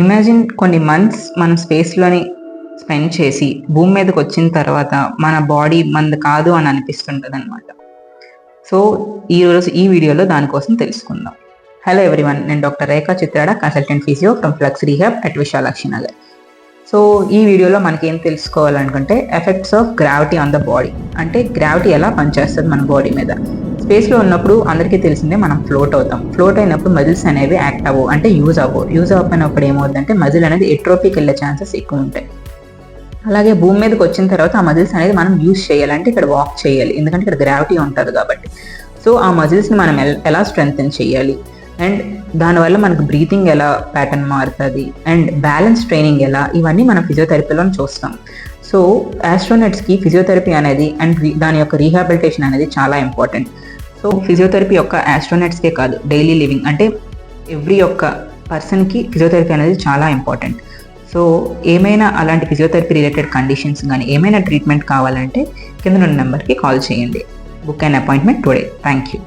Imagine కొన్ని months మనం స్పేస్లోని spend చేసి భూమి మీదకి వచ్చిన తర్వాత మన బాడీ మనది కాదు అని అనిపిస్తుంటుంది అనమాట. సో ఈరోజు ఈ వీడియోలో దానికోసం తెలుసుకుందాం. హలో ఎవ్రీవన్, నేను doctor Rekha Chitrada, consultant physio from Flux Rehab at Visalakshi Nagar. So ఈ వీడియోలో మనకి ఏం తెలుసుకోవాలనుకుంటే effects of gravity on the body, అంటే గ్రావిటీ ఎలా పనిచేస్తుంది మన బాడీ మీద. స్పేస్లో ఉన్నప్పుడు అందరికీ తెలిసిందే మనం ఫ్లోట్ అవుతాం. ఫ్లోట్ అయినప్పుడు మజిల్స్ అనేవి యాక్ట్ అవ్వవు, అంటే యూజ్ అవ్వకపోయినప్పుడు ఏమవుతుందంటే మజిల్ అనేది ఎట్రోఫీకి వెళ్ళే ఛాన్సెస్ ఎక్కువ ఉంటాయి. అలాగే భూమి మీదకి వచ్చిన తర్వాత ఆ మజిల్స్ అనేది మనం యూజ్ చేయాలంటే ఇక్కడ వాక్ చేయాలి, ఎందుకంటే ఇక్కడ గ్రావిటీ ఉంటుంది కాబట్టి. సో ఆ మజిల్స్ని మనం ఎలా స్ట్రెంగ్తెన్ చేయాలి, అండ్ దానివల్ల మనకు బ్రీతింగ్ ఎలా ప్యాటర్న్ మారుతుంది, అండ్ బ్యాలెన్స్ ట్రైనింగ్ ఎలా, ఇవన్నీ మనం ఫిజియోథెరపీలో చూస్తాం. సో ఆస్ట్రోనట్స్కి ఫిజియోథెరపీ అనేది అండ్ దాని యొక్క రీహాబిలిటేషన్ అనేది చాలా ఇంపార్టెంట్. సో ఫిజియోథెరపీ యొక్క ఆస్ట్రోనట్స్కే కాదు, డైలీ లివింగ్ అంటే ఎవ్రీ ఒక్క పర్సన్కి ఫిజియోథెరపీ అనేది చాలా ఇంపార్టెంట్. సో ఏమైనా అలాంటి ఫిజియోథెరపీ రిలేటెడ్ కండిషన్స్ కానీ ఏమైనా ట్రీట్మెంట్ కావాలంటే కింద ఉన్న నెంబర్కి కాల్ చేయండి. Book and appointment today. Thank you.